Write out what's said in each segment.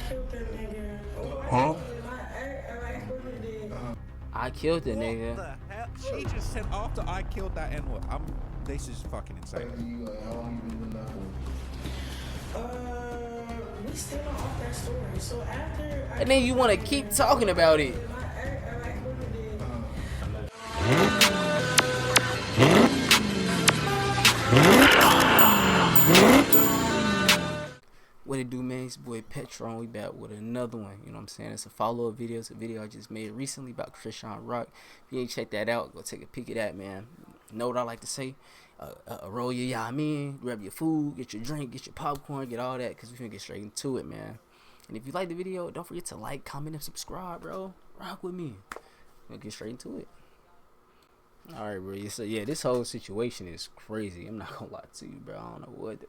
killed that nigga. Huh? I killed the nigga. What the hell? She just said after I killed that N-word. This is fucking insane. How long you been in that for? We still off that story. So after. And then you want to keep talking about it. What it do, man? It's your boy Petro. We back with another one. You know what I'm saying? It's a follow-up video. It's a video I just made recently about Chrisean Rock. If you ain't checked that out, go take a peek at that, man. Know what I like to say? Roll your yamin, grab your food, get your drink, get your popcorn, get all that, because we're going to get straight into it, man. And if you like the video, don't forget to like, comment, and subscribe, bro. Rock with me. We'll get straight into it. Alright, bro. So, yeah, this whole situation is crazy. I'm not going to lie to you, bro. I don't know what.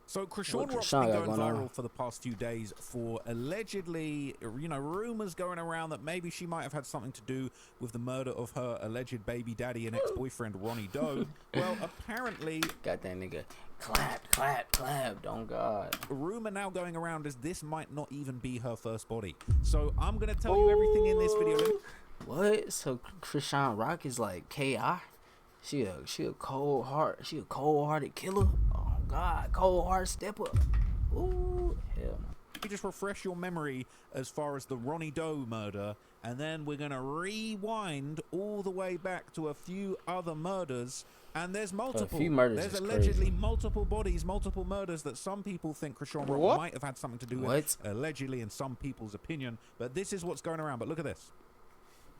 So Chrisean Rock's been going viral for the past few days for allegedly, rumors going around that maybe she might have had something to do with the murder of her alleged baby daddy and ex-boyfriend Ronnie Doe. Well, apparently... Got that nigga clapped, on God. A rumor now going around is this might not even be her first body. So I'm going to tell you everything in this video. What? So Chrisean Rock is like K.I.? She a cold-hearted killer? Oh God, cold-hearted stepper. Ooh, hell no. You just refresh your memory as far as the Ronnie Doe murder, and then we're gonna rewind all the way back to a few other murders, and there's multiple. There's allegedly multiple bodies, multiple murders that some people think Chrisean Rock might have had something to do with, allegedly in some people's opinion. But this is what's going around. But look at this.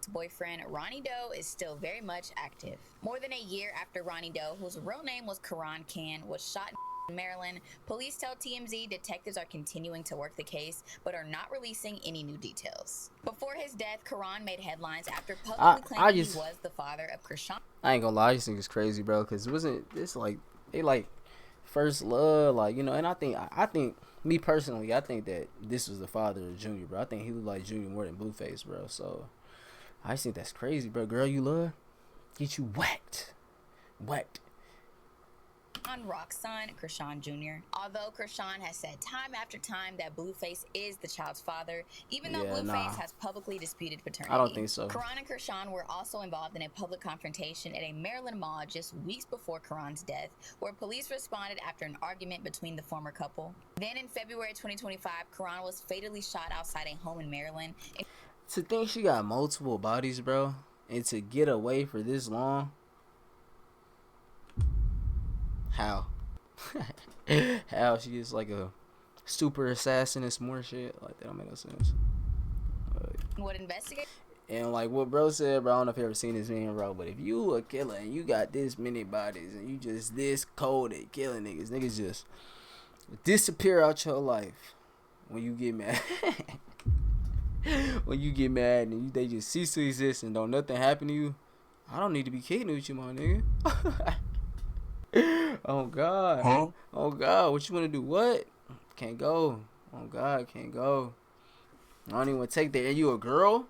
Boyfriend Ronnie Doe is still very much active. More than a year after Ronnie Doe, whose real name was Karan Khan, was shot in Maryland, police tell TMZ detectives are continuing to work the case, but are not releasing any new details. Before his death, Karan made headlines after publicly claiming he was the father of Chrisean. I ain't gonna lie, I just think it's crazy, bro, because wasn't this like they like first love, like, and I think me personally, I think that this was the father of Junior, bro. I think he looked like Junior more than Blueface, bro. So I just think that's crazy, bro. Girl you love, get you whacked. On Rock's son, Chrisean Jr. Although Chrisean has said time after time that Blueface is the child's father, even though Blueface has publicly disputed paternity. I don't think so. Karan and Chrisean were also involved in a public confrontation at a Maryland mall just weeks before Karan's death, where police responded after an argument between the former couple. Then in February 2025, Karan was fatally shot outside a home in Maryland. To think she got multiple bodies, bro, and to get away for this long. How? How? She is like a super assassin and some more shit. Like, that don't make no sense. What investigate? And like what bro said, bro, I don't know if you ever seen this video, bro, but if you a killer and you got this many bodies and you just this cold at killing niggas just disappear out your life when you get mad. When you get mad and they just cease to exist and don't nothing happen to you, I don't need to be kidding with you, my nigga. Oh God. Huh? Oh God, what you wanna do? What? Can't go. Oh God, can't go. I don't even wanna take that. And you a girl?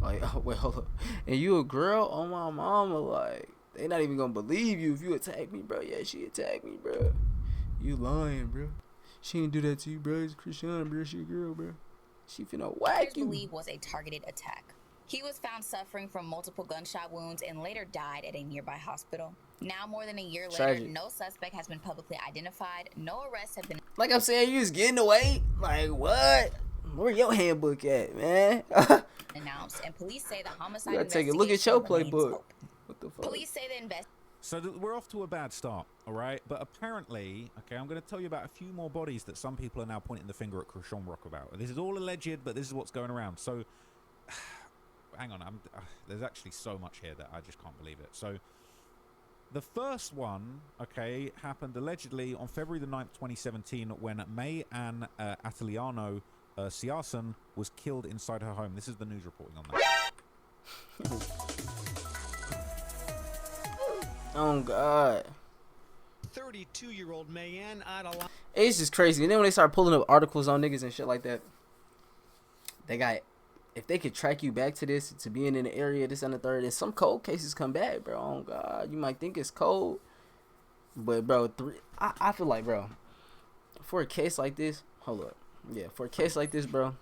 Like, oh wait, hold up. And you a girl? Oh my mama, like, they not even gonna believe you if you attack me, bro. Yeah, she attacked me, bro. You lying, bro. She didn't do that to you, bro. It's Chrisean, bro. She a girl, bro. She finna whack you. Believe was a targeted attack. He was found suffering from multiple gunshot wounds and later died at a nearby hospital. Now, more than a year later, no suspect has been publicly identified. No arrests have been. Like I'm saying, you just getting away? Like, what? Where your handbook at, man? Announced, and police say the homicide. You gotta take a look at your playbook. What the fuck? Police say the invest. So we're off to a bad start, all right? But apparently, okay, I'm going to tell you about a few more bodies that some people are now pointing the finger at Chrisean Rock about. This is all alleged, but this is what's going around. So, hang on, there's actually so much here that I just can't believe it. So, the first one, okay, happened allegedly on February the 9th, 2017, when Mayann Atilano Siasen was killed inside her home. This is the news reporting on that. Oh God. 32-year-old Mayann Atilano. It's just crazy. And then when they start pulling up articles on niggas and shit like that, they got, if they could track you back to this, to being in the area, this and the third, and some cold cases come back, bro. Oh God, you might think it's cold, but bro, I feel like, bro, for a case like this, hold up, Yeah, for a case like this, bro,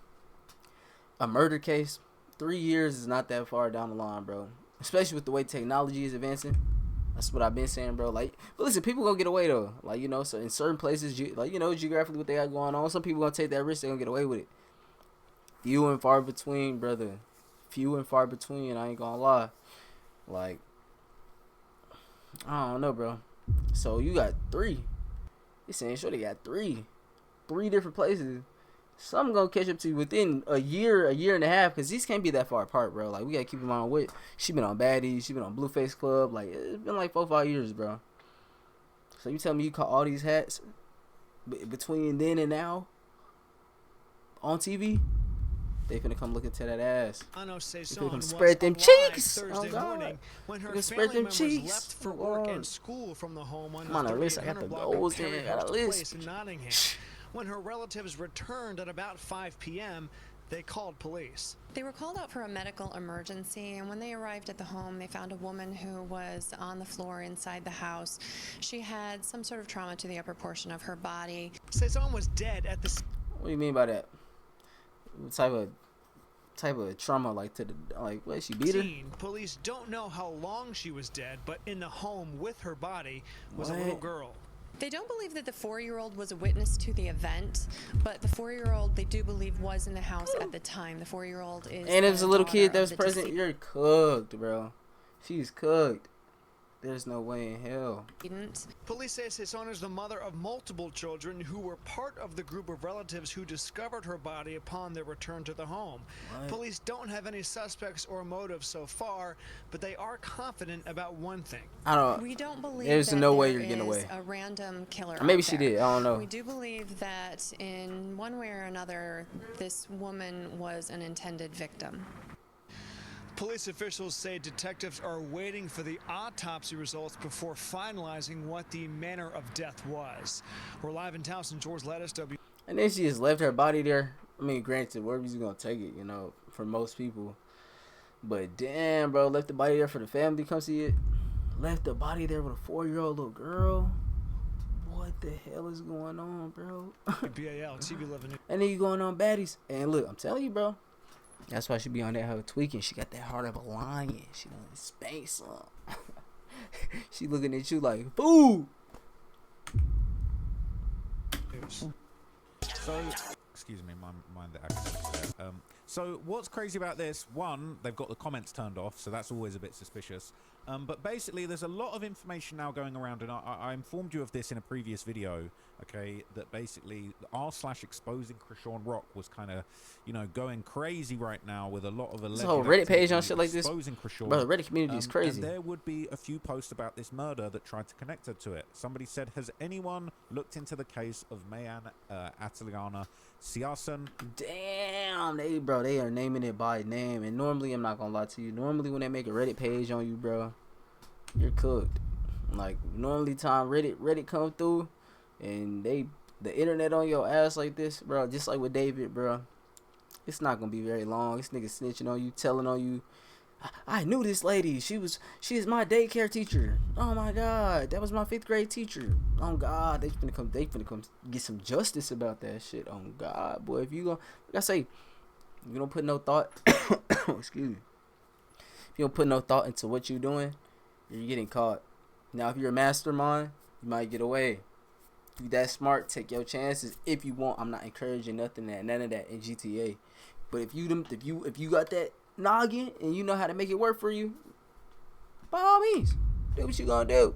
a murder case, 3 years is not that far down the line, bro. Especially with the way technology is advancing. That's what I've been saying, bro. Like, but listen, people gonna get away though. Like, you know, so in certain places, like, you know, geographically what they got going on, some people gonna take that risk. They gonna get away with it. Few and far between, brother. Few and far between. I ain't gonna lie. Like, I don't know, bro. So you got 3. You saying sure they got 3 different places. Some gonna catch up to you within a year and a half, because these can't be that far apart, bro. Like, we gotta keep in mind what she been on Baddies, she been on Blueface Club. Like, it's been like 4-5 years, bro. So you tell me you caught all these hats between then and now on TV? They finna come look into that ass. They finna come spread them cheeks. Oh God, when her they spread them members cheeks. left for work and school from the home on Come on, the a list. I got the 3800 block of goals in. I got a Terryhurst list. Place in Nottingham. When her relatives returned at about 5 p.m., they called police. They were called out for a medical emergency, and when they arrived at the home, they found a woman who was on the floor inside the house. She had some sort of trauma to the upper portion of her body. Saison was dead at the What do you mean by that? What type of trauma, like to the, like, what, she beat her? scene. Police don't know how long she was dead, but in the home with her body was a What? little girl. They don't believe that the 4-year-old was a witness to the event, but the 4-year-old they do believe was in the house at the time. The 4-year-old is. And it was a the little daughter kid that of was the present. decedent. You're cooked, bro. She's cooked. There's no way in hell. Police say Saison is the mother of multiple children who were part of the group of relatives who discovered her body upon their return to the home. What? Police don't have any suspects or motives so far, but they are confident about one thing. I don't. We don't believe There's that no way there you're getting is away. a random killer. Maybe out she there. did. I don't know. We do believe that in one way or another, this woman was an intended victim. Police officials say detectives are waiting for the autopsy results before finalizing what the manner of death was. We're live in Towson, George Lettuce, And then she just left her body there. I mean, granted, wherever she's gonna take it, you know, for most people. But damn, bro, left the body there for the family to come see it. Left the body there with a 4-year-old little girl. What the hell is going on, bro? BAL, TV 11 And then you going on Baddies. And look, I'm telling you, bro. That's why she be on that hoe tweaking. She got that heart of a lion. She done spank some. She looking at you like, boo! News. So, excuse me, mind the accent there. So what's crazy about this? One, they've got the comments turned off, so that's always a bit suspicious. But basically, there's a lot of information now going around, and I informed you of this in a previous video, okay, that basically r/exposing Chrisean Rock was kind of, you know, going crazy right now with a lot of alleged This whole Reddit page on activity shit like this. exposing Chrisean. Bro, the Reddit community is crazy. And there would be a few posts about this murder that tried to connect her to it. Somebody said, has anyone looked into the case of Mayann Atilano Siasen? Damn, they are naming it by name. And normally, I'm not gonna lie to you, normally when they make a Reddit page on you, bro, you're cooked. Like, normally time Reddit come through and the internet on your ass like this, bro, just like with David, bro, it's not gonna be very long. This nigga snitching on you, telling on you, I knew this lady. She is my daycare teacher. Oh my God, that was my 5th grade teacher. Oh God, they finna come get some justice about that shit. Oh God, boy, if you like I say, you don't put no thought. Excuse me. If you don't put no thought into what you're doing, you're getting caught. Now, if you're a mastermind, you might get away. If you that smart, take your chances if you want. I'm not encouraging none of that in GTA. But if you got that noggin and you know how to make it work for you, by all means, do what you gonna do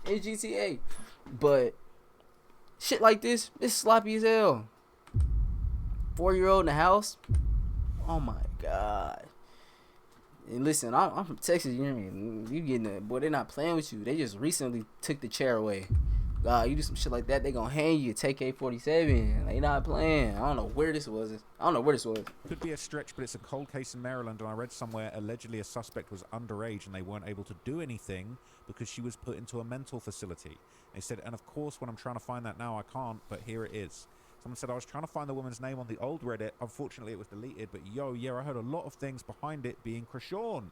in GTA. But shit like this, it's sloppy as hell. 4-year-old in the house. Oh my God. And listen, I'm from Texas. You know what I mean? You getting it, boy? They're not playing with you. They just recently took the chair away. God, you do some shit like that, they gonna hang you. Take AK-47. They not playing. I don't know where this was. Could be a stretch, but it's a cold case in Maryland, and I read somewhere allegedly a suspect was underage and they weren't able to do anything because she was put into a mental facility. They said, and of course, when I'm trying to find that now, I can't, but here it is. Someone said, I was trying to find the woman's name on the old Reddit. Unfortunately, it was deleted, but yeah, I heard a lot of things behind it being Chrisean.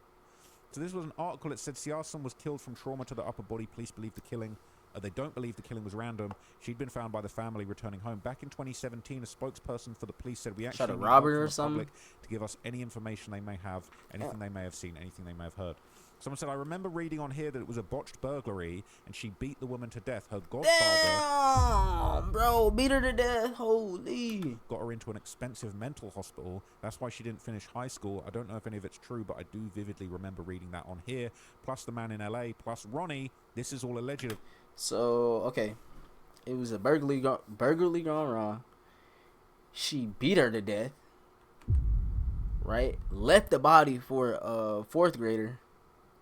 So this was an article that said Siasen was killed from trauma to the upper body. Police believe the killing They don't believe the killing was random. She'd been found by the family returning home. Back in 2017, a spokesperson for the police said, "We actually Tried to need rob help her from or the something?" public to give us any information they may have, anything they may have seen, anything they may have heard." Someone said, "I remember reading on here that it was a botched burglary and she beat the woman to death. Her godfather Damn, bro, beat her to death. Holy. got her into an expensive mental hospital. That's why she didn't finish high school. I don't know if any of it's true, but I do vividly remember reading that on here. Plus the man in LA, plus Ronnie. This is all alleged." So, okay. It was a burglary gone wrong. She beat her to death. Right? Left the body for a 4th grader.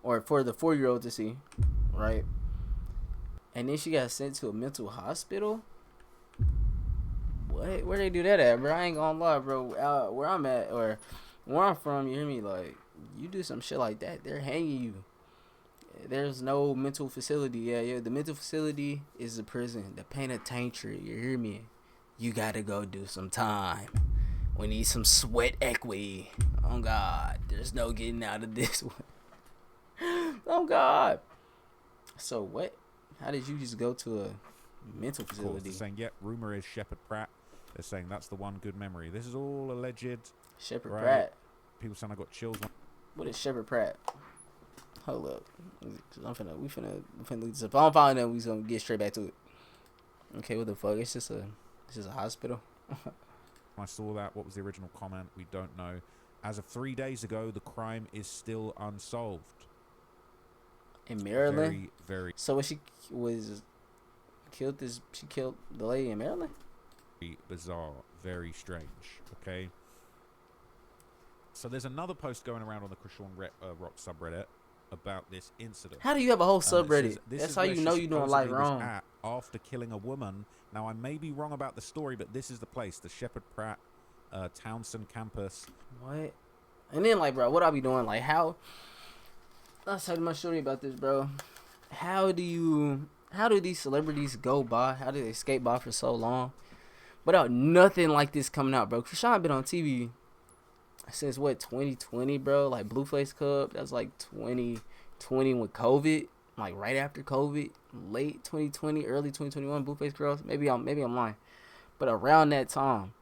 Or for the 4-year-old to see. Right? And then she got sent to a mental hospital. What? Where they do that at, bro? I ain't gonna lie, bro. Where I'm at, or where I'm from, you hear me? Like, you do some shit like that, they're hanging you. There's no mental facility. Yeah. The mental facility is the prison, the penitentiary. You hear me? You gotta go do some time. We need some sweat equity. Oh God, there's no getting out of this one. Oh God. So what? How did you just go to a mental Of course, facility? they're saying, "Yep, rumor is Shepard Pratt." They're saying that's the one good memory. This is all alleged. Shepard Right. Pratt. People saying I got chills. What is Shepard Pratt? Hold up. We finna leave this up. If I don't find out, we gonna get straight back to it. Okay, what the fuck? It's just a hospital. I saw that. What was the original comment? We don't know. As of 3 days ago, the crime is still unsolved. In Maryland? Very, very, So when she was killed, she killed the lady in Maryland? very bizarre. Very strange. Okay. So there's another post going around on the Chrisean Rock subreddit about this incident. How do you have a whole It says, subreddit? "This That's is how where you she know you're doing life supposedly was wrong. at after killing a woman." Now, I may be wrong about the story, but this is the place, the Shepard Pratt Townsend campus. What? And then, like, bro, what I be doing? Like, how? I was telling my story about this, bro. How do these celebrities go by? How do they skate by for so long without nothing like this coming out, bro? Chrisean been on TV since what, 2020, bro? Like Blueface Club, that's like 2020 with COVID, like right after COVID, late 2020, early 2021. Blueface Girls, maybe I'm lying, but around that time,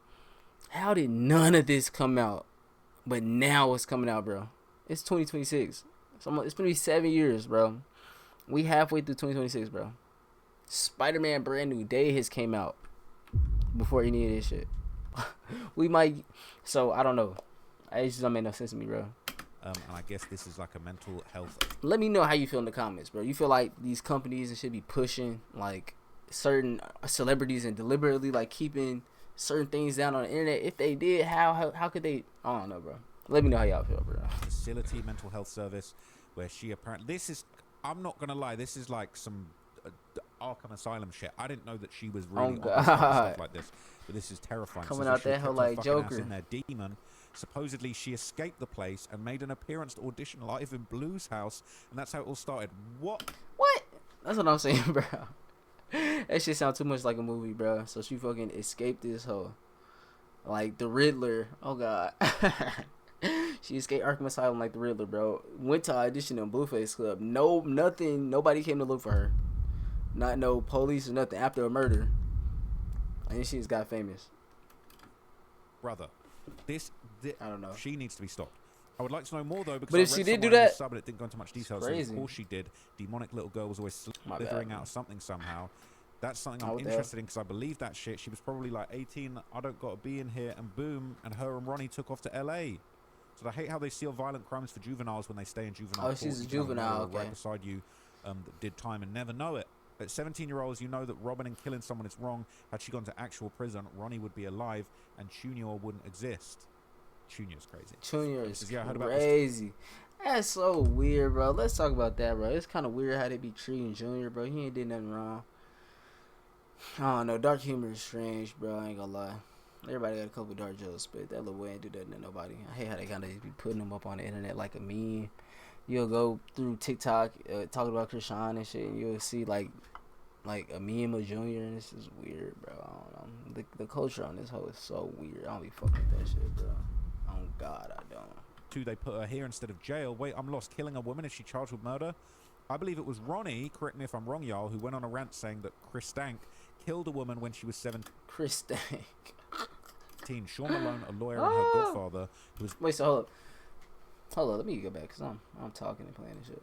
how did none of this come out? But now it's coming out, bro. It's 2026. So it's gonna be 7 years, bro. We halfway through 2026, bro. Spider-Man brand new day has came out before any of this shit. We might. So I don't know. It just don't make no sense to me, bro. And I guess this is like a mental health. Let me know how you feel in the comments, bro. You feel like these companies should be pushing like certain celebrities and deliberately like keeping certain things down on the internet? If they did, how could they? I don't know, bro. Let me know how y'all feel, bro. Facility mental health service where she apparently, this is, I'm not gonna lie, this is like some Arkham Asylum shit. I didn't know that she was really on God. stuff like this, but this is terrifying. Coming So out she that kept hell her like fucking ass Joker. in there, demon. Supposedly she escaped the place and made an appearance to audition live in Blue's house, and that's how it all started. What? That's what I'm saying, bro. That shit sound too much like a movie, bro. So she fucking escaped this hoe, like the Riddler. Oh God. She escaped Arkham Asylum like the Riddler, bro. Went to audition in Blueface Club. No, nothing. Nobody came to look for her. Not no police or nothing after a murder. And then she just got famous. Brother, I don't know. She needs to be stopped. I would like to know more though, because But I if read she did do somewhere in that, the sub and it didn't go into much detail. So crazy. of course she did. Demonic little girl was always My slithering bad. out of something somehow. That's something Oh, I'm what the interested in because I believe that shit. She was probably like 18. I don't got to be in here, and boom, and her and Ronnie took off to LA. So I hate how they seal violent crimes for juveniles when they stay in juvenile. Oh, court. she's a You can have juvenile, murderer right okay. beside you that did time and never know it. At 17-year-olds, you know that robbing and killing someone is wrong. Had she gone to actual prison, Ronnie would be alive, and Junior wouldn't exist. Junior's crazy. Junior is Yeah, I heard about this. crazy. That's so weird, bro. Let's talk about that, bro. It's kind of weird how they be treating Junior, bro. He ain't did nothing wrong. I don't know. Dark humor is strange, bro. I ain't gonna lie. Everybody got a couple dark jokes, but that little boy ain't do that to nobody. I hate how they kind of be putting him up on the internet like a meme. You'll go through TikTok talking about Chrisean and shit, and you'll see like a meme of Junior, and this is weird, bro. I don't know. The culture on this hoe is so weird. I don't be fucking with that shit, bro. Oh God, I don't. They put her here instead of jail. Wait, I'm lost. Killing a woman? Is she charged with murder? I believe it was Ronnie, correct me if I'm wrong, y'all, who went on a rant saying that Chris Stank killed a woman when she was 17. Chris Stank. Sean Malone, a lawyer, and her godfather, who was Wait, so hold up. Hold up, let me go back, because I'm talking and playing this shit.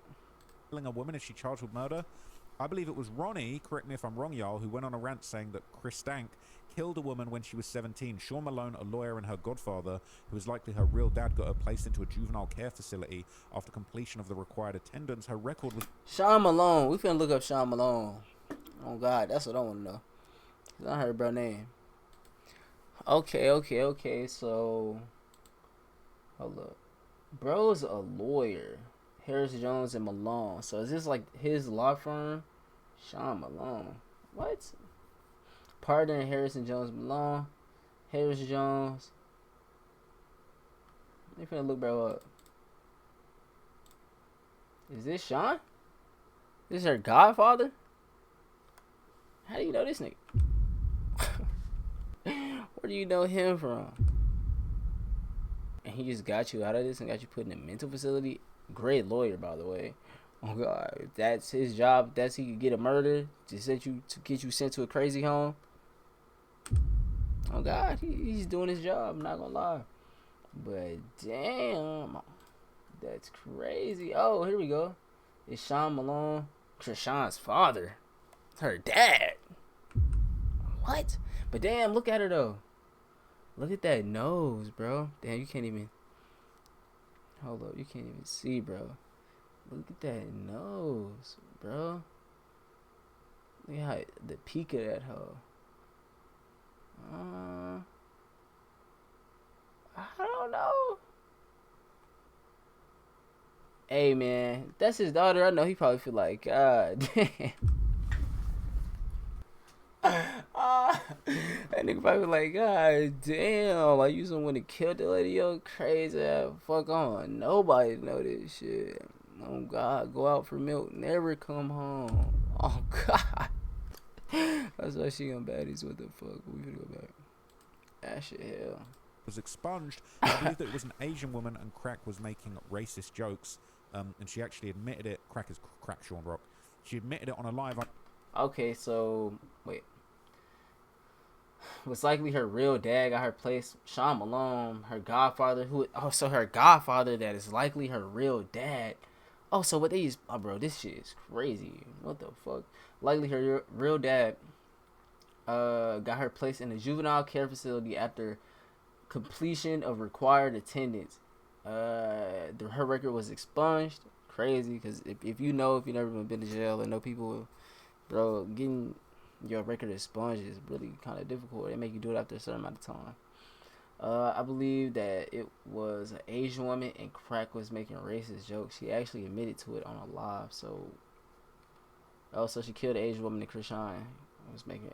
killing a woman. Is she charged with murder? I believe it was Ronnie, correct me if I'm wrong, y'all, who went on a rant saying that Chris Stank killed a woman when she was 17. Sean Malone, a lawyer, and her godfather, who is likely her real dad, got her placed into a juvenile care facility after completion of the required attendance. Her record was... Sean Malone. We finna look up Sean Malone. Oh, God. That's what I want to know. I heard bro name. Okay. So, hold up. Bro's a lawyer. Harris, Jones, and Malone. So, is this like his law firm? Sean Malone. What? Partner in Harrison Jones Malone. Harris Jones. They finna look bro up. Is this Sean? This is her godfather? How do you know this nigga? Where do you know him from? And he just got you out of this and got you put in a mental facility? Great lawyer, by the way. Oh God, if that's his job, that's he could get a murder to get you sent to a crazy home. Oh God, he's doing his job. I'm not gonna lie, but damn, that's crazy. Oh, here we go. It's Sean Malone, Chrisean's father, her dad. What? But damn, look at her though. Look at that nose, bro. Damn, you can't even. Hold up, you can't even see, bro. Look at that nose, bro. Look at how the peak of that hoe. I don't know. Hey man, that's his daughter. I know he probably feel like, God damn. That nigga probably like, God damn, like you someone to kill the lady, yo, crazy ass. Fuck on. Nobody know this shit. Oh God, go out for milk, never come home. Oh God. That's why she on baddies. What the fuck? We gonna go back. That shit hell. Was expunged. I believe that it was an Asian woman and Crack was making racist jokes. And she actually admitted it. Crack is Crack Sean Rock. She admitted it on a live. Okay, so wait. Was likely her real dad got her place. Sean Malone, her godfather, so her godfather that is likely her real dad. Oh, so what they use? Oh, bro, this shit is crazy. What the fuck? Likely her real dad got her placed in a juvenile care facility after completion of required attendance. Her record was expunged. Crazy, because if you never been to jail or know people, bro, getting your record expunged is really kind of difficult. They make you do it after a certain amount of time. I believe that it was an Asian woman and Crack was making racist jokes. She actually admitted to it on a live. So she killed an Asian woman and Chrisean was making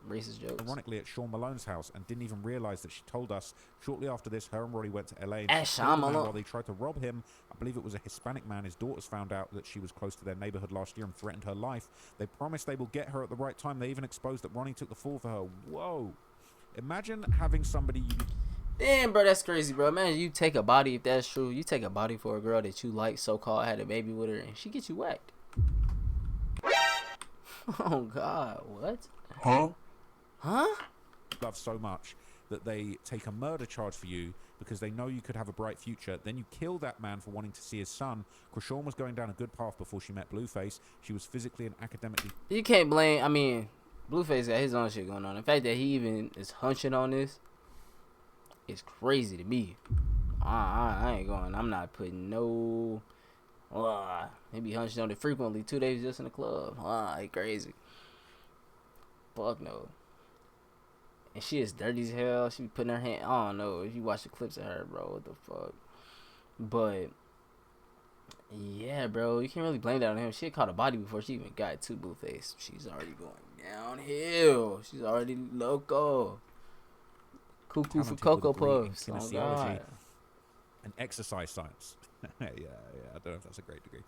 racist jokes. Ironically, at Sean Malone's house, and didn't even realize that she told us. Shortly after this, her and Roddy went to LA. And at Sean Malone, while they tried to rob him, I believe it was a Hispanic man. His daughters found out that she was close to their neighborhood last year and threatened her life. They promised they will get her at the right time. They even exposed that Ronnie took the fall for her. Whoa! Imagine having somebody. Damn, bro, that's crazy, bro. Imagine you take a body, if that's true, you take a body for a girl that you like, so-called, had a baby with her, and she gets you whacked. Oh, God, what? Huh? Love so much that they take a murder charge for you because they know you could have a bright future. Then you kill that man for wanting to see his son. Chrisean was going down a good path before she met Blueface. She was physically and academically... You can't blame... I mean, Blueface got his own shit going on. The fact that he even is hunching on this is crazy to me. I ain't going... I'm not putting no... He be hunching on it frequently. 2 days just in the club. He crazy. Fuck no. And she is dirty as hell. She be putting her hand... I don't know. If you watch the clips of her, bro, what the fuck. But... yeah, bro. You can't really blame that on him. She had caught a body before she even got to Blueface. She's already going downhill. She's already loco. Cuckoo for Cocoa Puffs. Oh, God. And exercise science. yeah, I don't know if that's a great degree.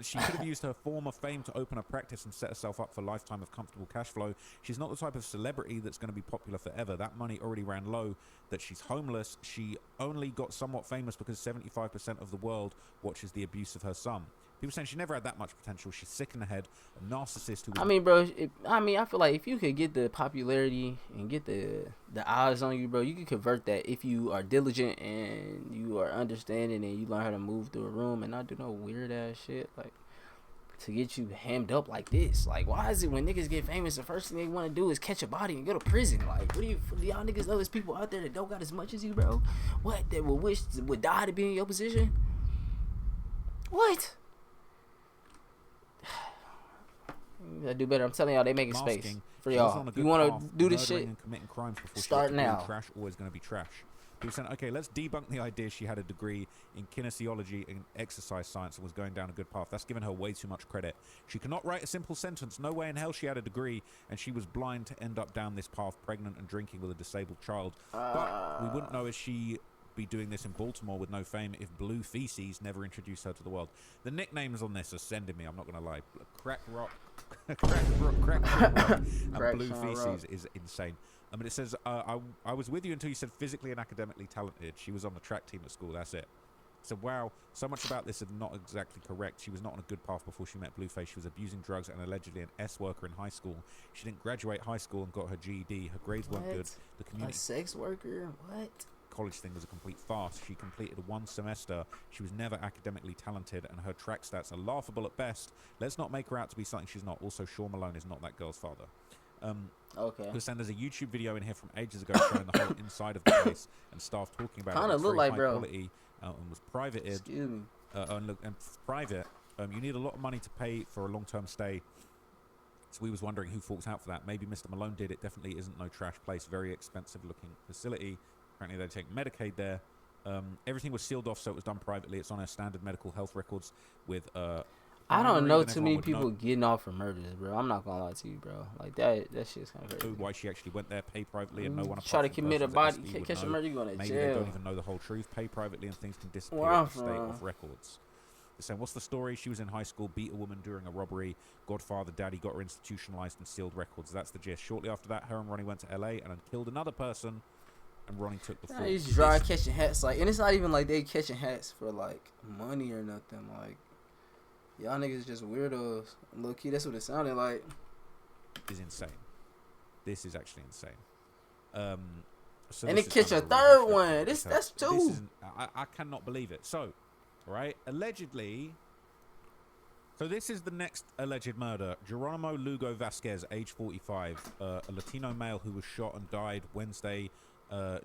She could have used her form of fame to open a practice and set herself up for a lifetime of comfortable cash flow. She's not the type of celebrity that's going to be popular forever. That money already ran low. That she's homeless. She only got somewhat famous because 75% of the world watches the abuse of her son. People saying she never had that much potential. She's sick in the head, a narcissist who. I mean, bro. I feel like if you could get the popularity and get the eyes on you, bro, you could convert that if you are diligent and you are understanding and you learn how to move through a room and not do no weird ass shit like to get you hammed up like this. Like, why is it when niggas get famous, the first thing they want to do is catch a body and go to prison? Like, do y'all niggas know there's people out there that don't got as much as you, bro? What? That would die to be in your position? What? I do better. I'm telling y'all, they making space for y'all. You want to do this shit? And committing crimes before start now. Trash, always going to be trash. People saying, okay, let's debunk the idea she had a degree in kinesiology and exercise science and was going down a good path. That's giving her way too much credit. She cannot write a simple sentence. No way in hell she had a degree and she was blind to end up down this path, pregnant and drinking with a disabled child. But we wouldn't know if she be doing this in Baltimore with no fame if Blue Feces never introduced her to the world. The nicknames on this are sending me, I'm not going to lie. Crack Rock, and Blue Feces is insane. I mean, it says, I was with you until you said physically and academically talented. She was on the track team at school, that's it. So, wow, so much about this is not exactly correct. She was not on a good path before she met Blueface. She was abusing drugs and allegedly an S-worker in high school. She didn't graduate high school and got her GED. Her grades weren't good. The community... A sex worker? What? College thing was a complete farce. She completed one semester. She was never academically talented and her track stats are laughable at best. Let's not make her out to be something she's not. Also, Shawn Malone is not that girl's father. Okay. Because there's a YouTube video in here from ages ago showing the whole inside of the place and staff talking about it. Kind of look like, bro. Quality, and was privated. Excuse me. And private. You need a lot of money to pay for a long-term stay. So we was wondering who forks out for that. Maybe Mr. Malone did. It definitely isn't no trash place. Very expensive-looking facility. Apparently they take Medicaid there. Everything was sealed off, so it was done privately. It's on our standard medical health records with I don't know too many people getting off for murders, bro. I'm not gonna lie to you, bro. Like that shit's kind of crazy. Why she actually went there, pay privately, and no one try to commit a body, catch a murder, you going to Maybe jail. They don't even know the whole truth. Pay privately, and things can disappear if they stay off records. They're saying, what's the story? She was in high school, beat a woman during a robbery. Godfather, daddy got her institutionalized and sealed records. That's the gist. Shortly after that, her and Ronnie went to LA and then killed another person. And Ronnie took the fall. He's dry catching hats, like, and it's not even like they catching hats for like money or nothing. Like, y'all niggas just weirdos. Low key, that's what it sounded like. Is insane. This is actually insane. So and they catch a third one. That's two. I cannot believe it. So, right, allegedly. So this is the next alleged murder. Geronimo Lugo Vasquez, age 45, a Latino male who was shot and died Wednesday,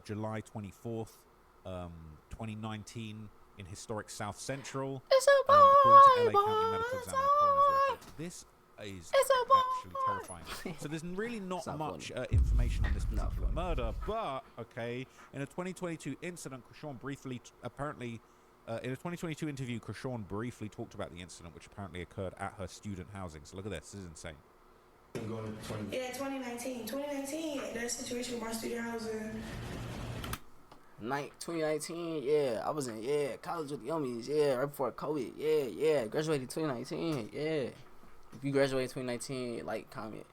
July 24th, 2019, in historic South Central. It's a boy, according to LA County Medical Examiner Coroner's record. This is actually terrifying. So there's really not much information on this particular murder, but okay, in a 2022 incident, Chrisean briefly, apparently, in a 2022 interview, Chrisean briefly talked about the incident, which apparently occurred at her student housing. So look at this. This is insane. Yeah, 2019. 2019, that situation with my student housing. 2019, yeah, I was in, college with the homies, right before COVID, graduated 2019, If you graduated 2019, like, comment,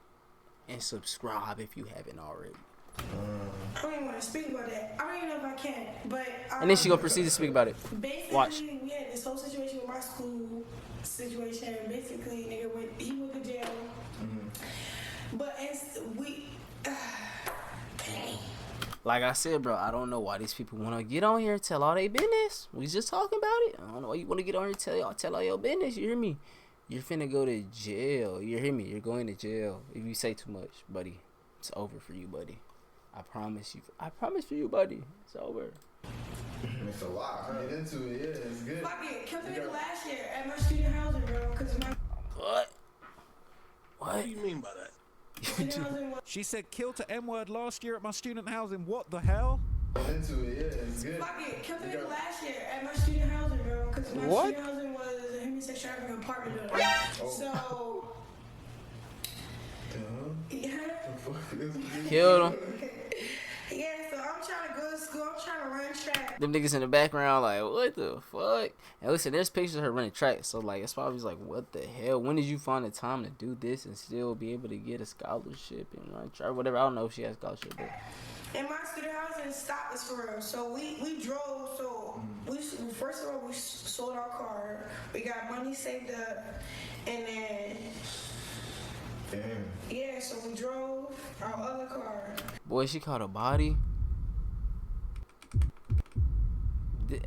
and subscribe if you haven't already. I don't even want to speak about that. I don't even know if I can, but... and then she gonna proceed to speak about it. Basically, watch. We had this whole situation with my school situation. Basically, nigga he went to jail. But we... Like I said, bro, I don't know why these people want to get on here and tell all their business. We just talking about it. I don't know why you want to get on here and tell all your business. You hear me? You're finna go to jail. You hear me? You're going to jail if you say too much, buddy. It's over for you, buddy. I promise you. I promise for you, buddy. It's over. It's a lot. Get into it. Yeah, it's good. Fuck it. Killed the nigga last year at my student housing, bro. Because my... What? What do you mean by that? She said, kill to M-word last year at my student housing. What the hell? Get into it. Yeah, it's good. Fuck it. Killed the nigga last year at my student housing, bro. Because my student housing was a human sex trafficking apartment building. So... Yeah. Killed him. Yeah, so I'm trying to go to school. I'm trying to run track. Them niggas in the background like, what the fuck? And listen, there's pictures of her running track. So like, it's probably like, what the hell? When did you find the time to do this and still be able to get a scholarship and run track? Whatever. I don't know if she has a scholarship, but And my student housing stopped us for real. So we drove. So we first of all we sold our car. We got money saved up, and then yeah. So we drove our other car. Boy, she caught a body.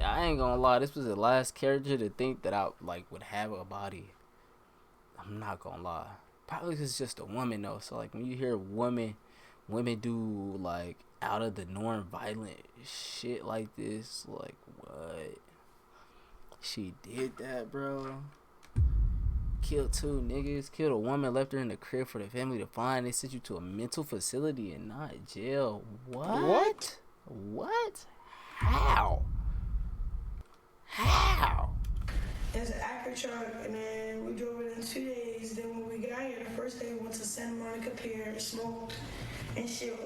I ain't gonna lie, this was the last character to think that I like would have a body. I'm not gonna lie. Probably 'cause it's just a woman though. So like when you hear women do like out of the norm violent shit like this, like what? She did that, bro. Killed 2 niggas. Killed a woman, left her in the crib for the family to find. They sent you to a mental facility and not jail. What? What? How? It's an Acura truck, and then we drove it in 2 days. Then when we got here, the first day we went to Santa Monica Pier, smoked and shit.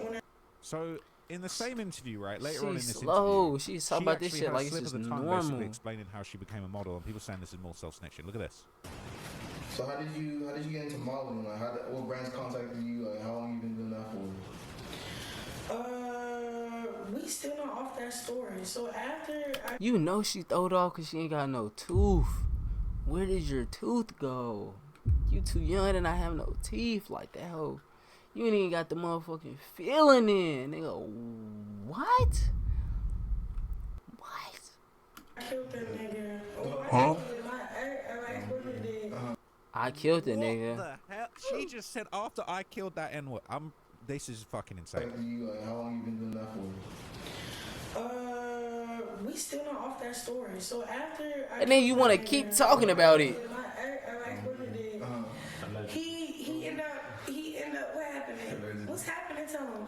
So in the same interview, right, later on in this slow. interview, She's talking about this actually shit had like a it's slip just of the tongue normal. basically explaining how she became a model, and people saying this is more self-snitching. Look at this. So how did you get into modeling? Like what brands contacted you? Like how long you been doing that for? We still not off that story. So after You know she throwed off because she ain't got no tooth. Where did your tooth go? You too young and I have no teeth like that hoe. You ain't even got the motherfucking feeling in. Nigga, what? I killed that nigga. Huh? I I killed the nigga. What the hell? She just said after I killed that N-word. This is fucking insane. How long you been doing that for? We still not off that story. So after And then you want to keep talking about it. He ended up what happened? What's happening to him?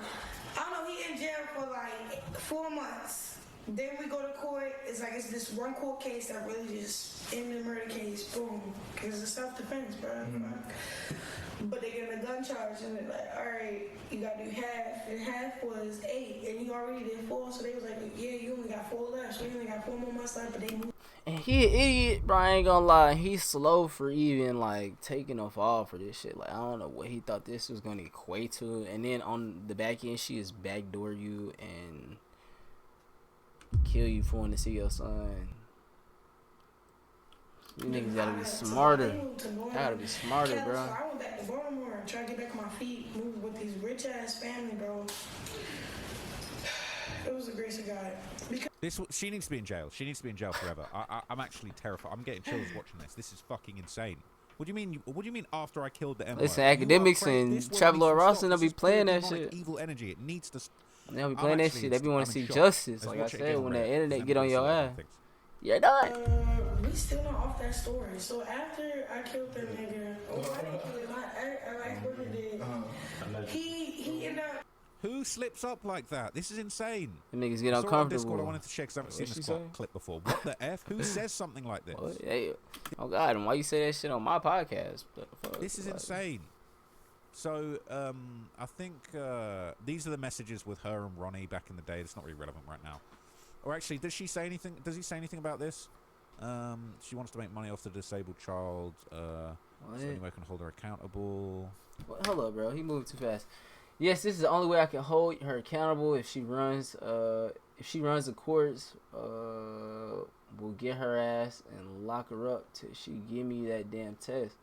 I don't know, he in jail for like 4 months. Then we go to court. It's like it's this one court case that really just ended the murder case. Boom. Because it's self-defense, bro. But they get a gun charge and they're like, all right, you got to do half. And half was 8 and you already did 4. So they was like, yeah, you only got 4 left. So you only got 4 more months left, but they moved. And he an idiot, bro. I ain't gonna lie. He's slow for even like taking a fall for this shit. Like I don't know what he thought this was gonna equate to. And then on the back end, she is backdoor you and kill you for wanting to see your son. You niggas gotta be smarter. Gotta be smarter, bro. So I went back to Baltimore and tried to get back on my feet, move with these rich ass family, bro. It was the grace of God. She needs to be in jail. She needs to be in jail forever. I'm actually terrified. I'm getting chills watching this. This is fucking insane. What do you mean? What do you mean after I killed the M-word? Listen, academics and Traveler Rossin, they'll be playing that shit. Evil energy. It needs to. They'll be playing that shit. They be want to see justice. Like I said, when the internet get on your ass. You're done. We still not off that story. So after I killed that nigga, I didn't kill him. I did. He ended up. Who slips up like that? This is insane. The niggas get on uncomfortable. Discord, I wanted to check because I haven't seen this clip before. What the F? Who says something like this? Hey, oh God, and why you say that shit on my podcast? This is insane. So, I think these are the messages with her and Ronnie back in the day. It's not really relevant right now. Or actually, does she say anything? Does he say anything about this? She wants to make money off the disabled child. So anyone can hold her accountable. Well, hold up, bro. He moved too fast. Yes, this is the only way I can hold her accountable. If she runs the courts, we'll get her ass and lock her up till she give me that damn test.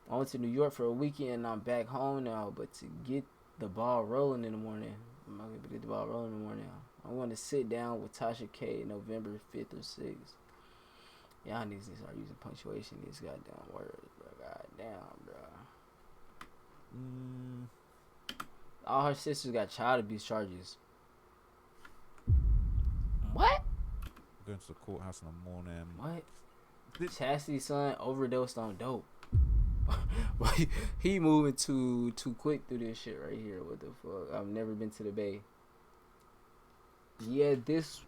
I went to New York for a weekend and I'm back home now. But to get the ball rolling in the morning, I want to sit down with Tasha K November 5th or 6th. Y'all need to start using punctuation in these goddamn words, bro. Goddamn, bro. All her sisters got child abuse charges. What? Going to the courthouse in the morning. What? Chastity's son overdosed on dope. He moving too quick through this shit right here. What the fuck? I've never been to the Bay. Yeah, this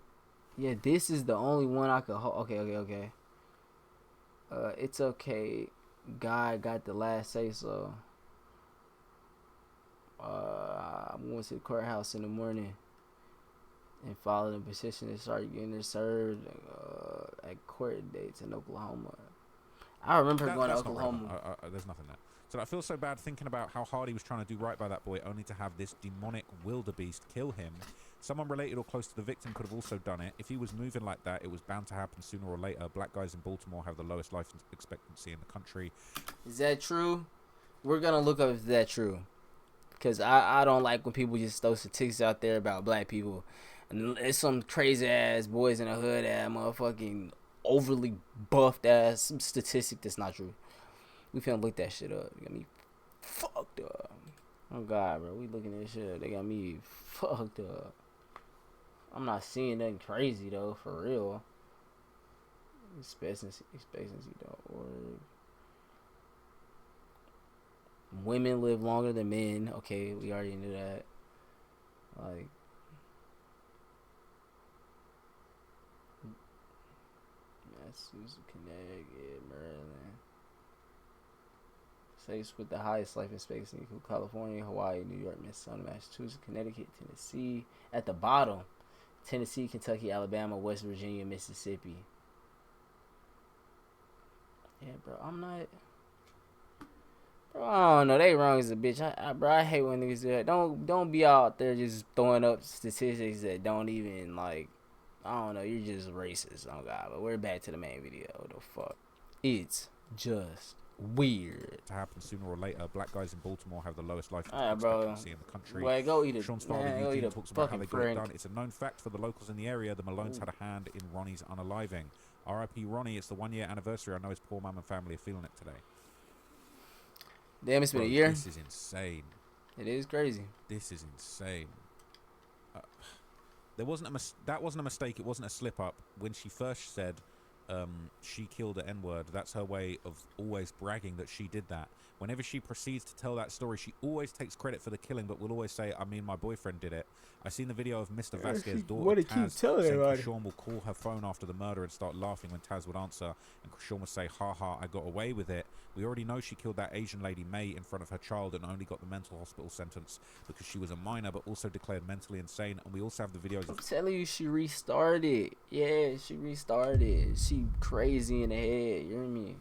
is the only one I could hold. Okay. It's okay. God got the last say so. I'm going to the courthouse in the morning and file the petition and start getting it served at court dates in Oklahoma. I remember her going to Oklahoma. There's nothing there. So I feel so bad thinking about how hard he was trying to do right by that boy, only to have this demonic wildebeest kill him. Someone related or close to the victim could have also done it. If he was moving like that, it was bound to happen sooner or later. Black guys in Baltimore have the lowest life expectancy in the country. Is that true? We're gonna look up if that's true. Because I don't like when people just throw statistics out there about black people. And it's some crazy ass boys in the hood that motherfucking overly buffed ass some statistic that's not true. We finna look that shit up. They got me fucked up. Oh God, bro. We looking at this shit up. They got me fucked up. I'm not seeing nothing crazy though, for real. Expectancy.org. Women live longer than men. Okay, we already knew that. Like, Massachusetts, Connecticut, Maryland. States with the highest life expectancy include California, Hawaii, New York, Minnesota, Massachusetts, Connecticut, Tennessee. At the bottom, Tennessee, Kentucky, Alabama, West Virginia, Mississippi. Yeah, bro, I'm not... Bro, I don't know. They wrong as a bitch. Bro, I hate when niggas do that. Don't be out there just throwing up statistics that don't even, like... I don't know. You're just racist. Oh, God. But we're back to the main video. What the fuck? It's just... weird. To happen sooner or later. Black guys in Baltimore have the lowest life bro. expectancy in the country. Well, go eat it. Sean Smart Man, of Eugene talks about how they got it Frank. done. It's a known fact for the locals in the area. The Malones had a hand in Ronnie's unaliving. R.I.P. Ronnie. It's the 1 year anniversary. I know his poor mum and family are feeling it today. Damn, it's been Bro, a year. This is insane. It is crazy. This is insane. There wasn't that wasn't a mistake. It wasn't a slip up. When she first said she killed the N-word, that's her way of always bragging that she did that. Whenever she proceeds to tell that story, she always takes credit for the killing, but will always say, I mean, my boyfriend did it. I seen the video of Mr. Vasquez's daughter, Taz, saying Chrisean will call her phone after the murder and start laughing when Taz would answer, and Chrisean would say, ha ha, I got away with it. We already know she killed that Asian lady, May, in front of her child and only got the mental hospital sentence because she was a minor, but also declared mentally insane. And we also have the videos of... I'm telling you, she restarted. Yeah, she restarted. She crazy in the head. You hear me?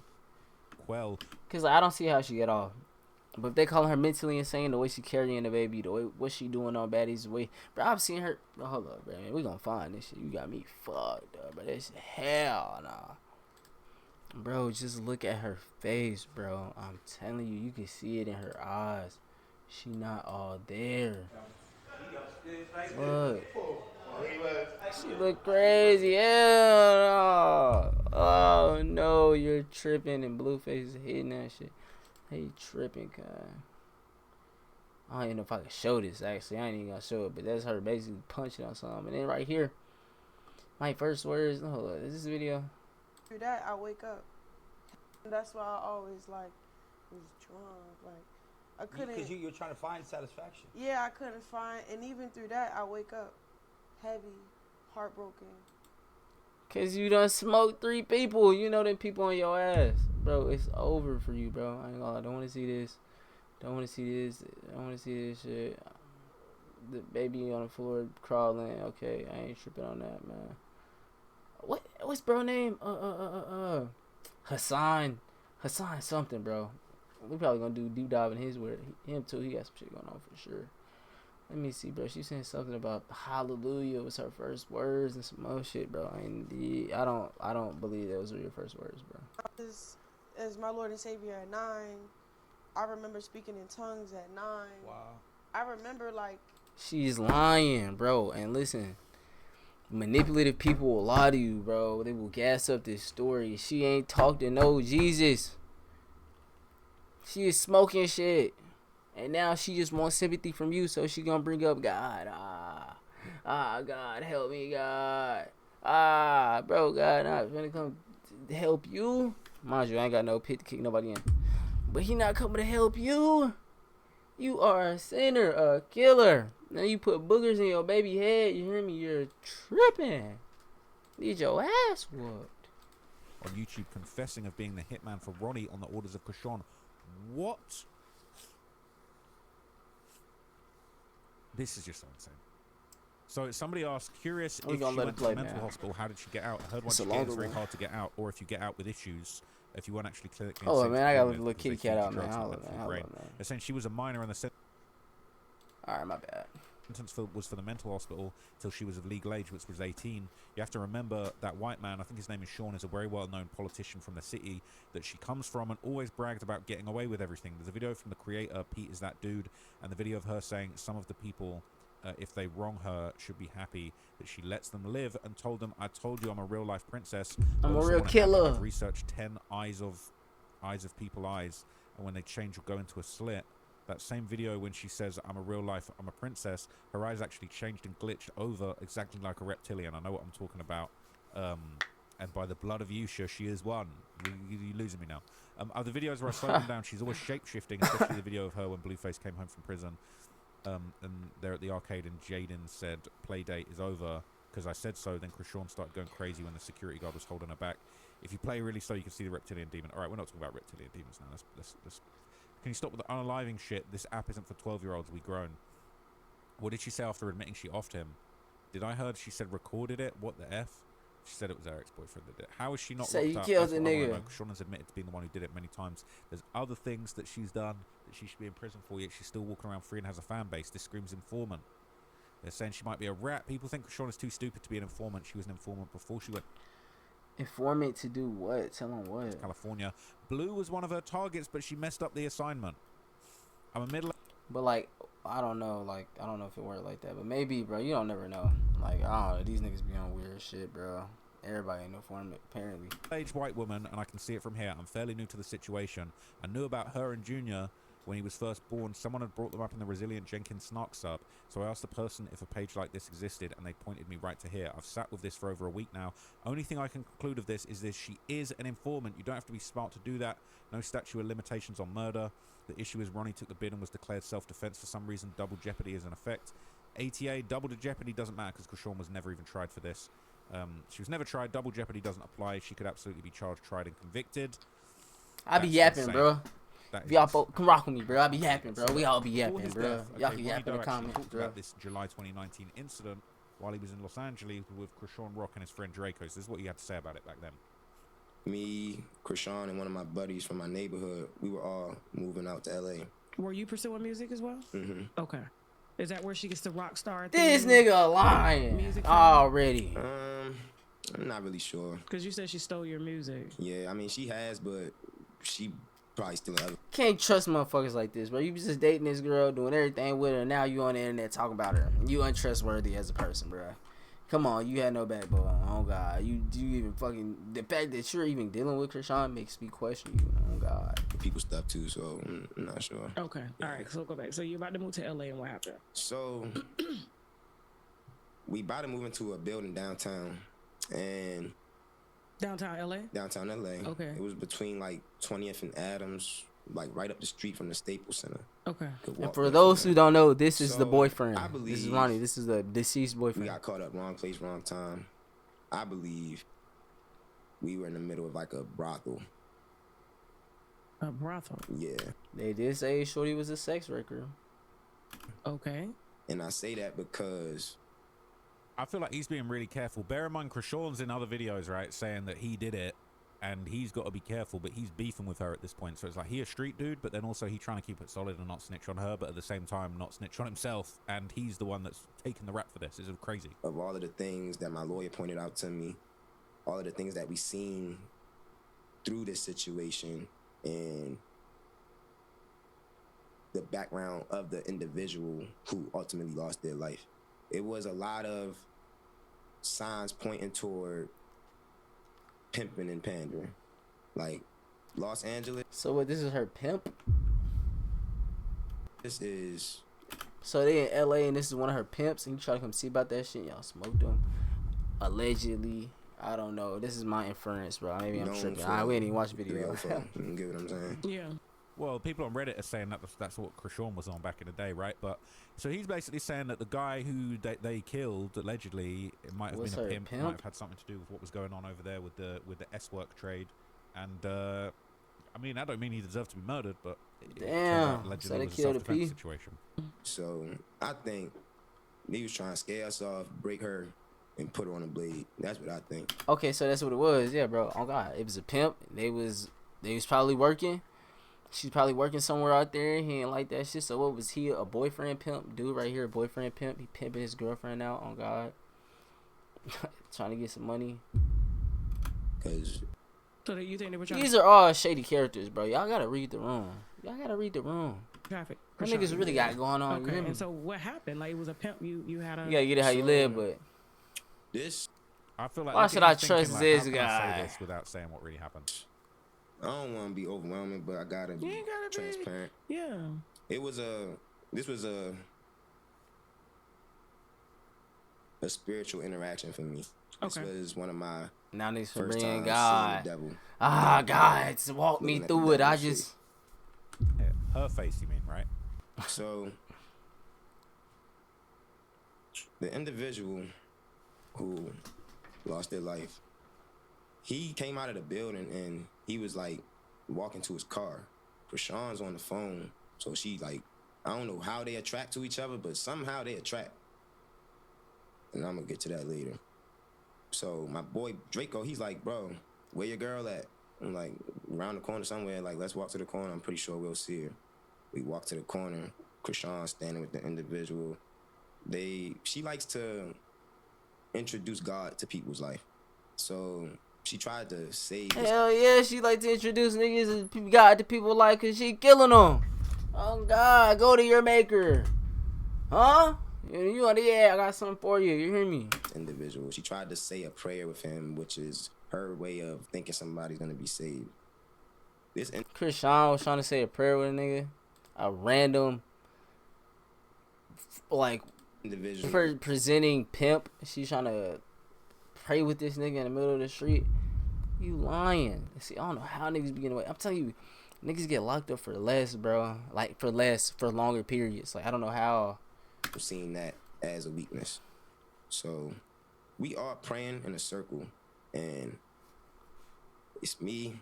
Well... Because I don't see how she get off. But if they call her mentally insane, the way she carrying the baby, the way what she doing on baddies, the way... Bro, I've seen her... Bro, hold up, bro. Man, we gonna find this shit. You got me fucked up, bro. This hell nah. Bro, just look at her face, bro. I'm telling you, you can see it in her eyes. She not all there. Look. She look crazy. Hell no. Oh no, you're tripping, and Blueface is hitting that shit. Hey, tripping, guy. I don't even know if I can show this, actually. I ain't even gonna show it, but that's her basically punching on something. And then right here, my first words. Hold on, is this video? Through that, I wake up. That's why I always like was drunk. Like I couldn't. Because you're trying to find satisfaction. Yeah, I couldn't find, and even through that, I wake up heavy, heartbroken. Cause you done smoked 3 people. You know them people on your ass, bro. It's over for you, bro. I ain't gonna lie. I don't want to see this. Don't want to see this. I don't want to see this shit. The baby on the floor crawling. Okay, I ain't tripping on that, man. What's bro name? Hassan something, bro. We probably gonna do deep dive in his word. Him too. He got some shit going on for sure. Let me see, bro. She saying something about hallelujah was her first words and some more shit, bro. And I don't believe those were your first words, bro. As my Lord and Savior at 9, I remember speaking in tongues at 9. Wow. I remember like she's lying, bro. And listen, manipulative people will lie to you, bro. They will gas up this story. She ain't talked to no Jesus. She is smoking shit. And now she just wants sympathy from you, so she gonna bring up God. God, help me, God. Bro, God not gonna come to help you. Mind you, I ain't got no pit to kick nobody in. But he not coming to help you. You are a sinner, a killer. Now you put boogers in your baby head. You hear me? You're tripping. Need your ass whooped. On YouTube, confessing of being the hitman for Ronnie on the orders of Chrisean. What? This is just so insane. So somebody asked, curious if she went to the mental hospital, how did she get out? I heard once you get out, it's very hard to get out, or if you get out with issues, if you weren't actually clinically Oh insane man, to I begin got a with, little because they kitty feed cat you out, man. drugs that Hold went on, through man. your Hold brain. on, man. Essentially, she was a minor, and the All right, my bad. sentence was for the mental hospital till she was of legal age, which was 18. You have to remember that white man, I think his name is Sean, is a very well-known politician from the city that she comes from and always bragged about getting away with everything. There's a video from the creator, Pete is that dude, and the video of her saying some of the people, if they wrong her, should be happy that she lets them live, and told them, I told you I'm a real-life princess. I'm a Also real wanna add that killer. I've researched 10 eyes of people eyes, and when they change or go into a slit, that same video when she says I'm a princess, her eyes actually changed and glitched over exactly like a reptilian. I know what I'm talking about. And by the blood of Yusha, she is one. You're losing me now. Other videos where I slowed them down, she's always shape-shifting, especially the video of her when Blueface came home from prison. And they're at the arcade and Jaden said, play date is over, because I said so. Then Chrisean started going crazy when the security guard was holding her back. If you play really slow, you can see the reptilian demon. All right, we're not talking about reptilian demons now. Let's can you stop with the unaliving shit? This app isn't for 12-year-olds. We grown. What did she say after admitting she offed him? Did I heard she said recorded it? What the F? She said it was her ex-boyfriend that did it. How is she not Say locked you up? killed That's the what I wanna nigga. know. Chrisean has admitted to being the one who did it many times. There's other things that she's done that she should be in prison for, yet she's still walking around free and has a fan base. This screams informant. They're saying she might be a rat. People think Chrisean is too stupid to be an informant. She was an informant before she went Informant to do what? Tell him what? to California. Blue was one of her targets, but she messed up the assignment. I'm a middle. But like, I don't know. Like, I don't know if it worked like that. But maybe, bro. You don't never know. Like, I don't know. These niggas be on weird shit, bro. Everybody ain't no informant, apparently. Age white woman, and I can see it from here. I'm fairly new to the situation. I knew about her and Junior when he was first born. Someone had brought them up in the Resilient Jenkins Snark sub, so I asked the person if a page like this existed, and they pointed me right to here. I've sat with this for over a week now. Only thing I can conclude of this is this: she is an informant. You don't have to be smart to do that. No statute of limitations on murder. The issue is Ronnie took the bid and was declared self-defense for some reason. Double jeopardy is in effect. ATA, double jeopardy doesn't matter because Chrisean was never even tried for this. She was never tried. Double jeopardy doesn't apply. She could absolutely be charged, tried, and convicted. I be That's yapping, insane. bro. That is Y'all come rock with me, bro. I be yapping, bro. We all be Before yapping, his bro. death, Y'all okay, can Ronnie yap in Doe the actually comments, talked bro. about this July 2019 incident while he was in Los Angeles with Chrisean Rock and his friend Draco. So this is what you had to say about it back then. Me, Chrisean, and one of my buddies from my neighborhood, we were all moving out to LA. Were you pursuing music as well? Mm-hmm. Okay. Is that where she gets the rock star? This nigga lying Music already. I'm not really sure. Because you said she stole your music. Yeah, I mean, she has, but she probably still have. Can't trust motherfuckers like this, bro. You was just dating this girl, doing everything with her, and now you on the internet talking about her. You untrustworthy as a person, bro. Come on, you had no backbone. Oh God, you even fucking the fact that you're even dealing with Chrisean makes me question you. Oh God, people stuff too, so I'm not sure. Okay, all right. So go back. So you're about to move to LA, and what happened? So we about to move into a building downtown, and downtown LA. Downtown LA. Okay. It was between like 20th and Adams, like right up the street from the Staples Center. Okay. and for those who don't know, this is So, the boyfriend. I believe This is Ronnie. This is the deceased We boyfriend. got caught up, wrong place, wrong time. I believe we were in the middle of like a brothel. A brothel. Yeah. They did say Shorty was a sex worker. Okay. And I say that because I feel like he's being really careful. Bear in mind, Chrisean's in other videos, right, saying that he did it, and he's got to be careful, but he's beefing with her at this point. So it's like he a street dude, but then also he trying to keep it solid and not snitch on her, but at the same time not snitch on himself, and he's the one that's taking the rap for this. This is crazy. of all of the things that my lawyer pointed out to me, all of the things that we seen through this situation, and the background of the individual who ultimately lost their life, it was a lot of signs pointing toward pimping and pandering. Like Los Angeles. So what? This is her pimp. This is. So they in LA and this is one of her pimps, and you try to come see about that shit. Y'all smoked them. Allegedly. I don't know. This is my inference, bro. Maybe I'm tripping. We ain't even watch the video. You get what I'm saying? Yeah. Well, people on Reddit are saying that that's what Chrisean was on back in the day, right? But so he's basically saying that the guy who they killed allegedly, it might have Was been a her pimp, might have had something to do with what was going on over there with the S-work trade. And I mean, I don't mean he deserved to be murdered, but it turned out allegedly so they was a killed a self-defense P. situation. So I think he was trying to scare us off, break her, and put her on a blade. That's what I think. Okay, so that's what it was. Yeah, bro. Oh God, it was a pimp. They was they was probably working. She's probably working somewhere out there. He ain't like that shit. So what was he? A boyfriend pimp? Dude right here, a boyfriend pimp. He pimping his girlfriend out on God. Trying to get some money. Cause So you think they were trying These are all shady characters, bro. Y'all gotta read the room. Y'all gotta read the room. traffic? What niggas really got going on? You Okay, hear me? and so what happened? Like, it was a pimp. You had a. You gotta get it how you live, but this, I feel like why they're should I thinking, trust like, this how can I guy? say this without saying what really happened? I don't want to be overwhelming, but I gotta be ain't gotta be. transparent. Yeah. This was a spiritual interaction for me. This was one of my now niggas for first bringing time God. seeing the devil. God, just walk me Looking at through the it. I devil just. Yeah, her face, you mean, right? So the individual who lost their life, he came out of the building and he was like walking to his car. Chrisean's on the phone, so she like, I don't know how they attract to each other, but somehow they attract. And I'm gonna get to that later. So my boy Draco, he's like, bro, where your girl at? I'm like, around the corner somewhere. Like, let's walk to the corner. I'm pretty sure we'll see her. We walk to the corner. Chrisean standing with the individual. She likes to introduce God to people's life. So she tried to save. Hell yeah, she like to introduce niggas and God to people like, cause she killing them. Oh God, go to your maker. Huh? You want yeah, I got something for you. You hear me? Individual. She tried to say a prayer with him, which is her way of thinking somebody's gonna be saved. Chrisean was trying to say a prayer with a nigga. A random, like, individual presenting pimp. She's trying to pray with this nigga in the middle of the street. You lying. See, I don't know how niggas be getting away. I'm telling you, niggas get locked up for less, bro. Like, for longer periods. Like, I don't know how. Seeing that as a weakness. So we are praying in a circle, and it's me,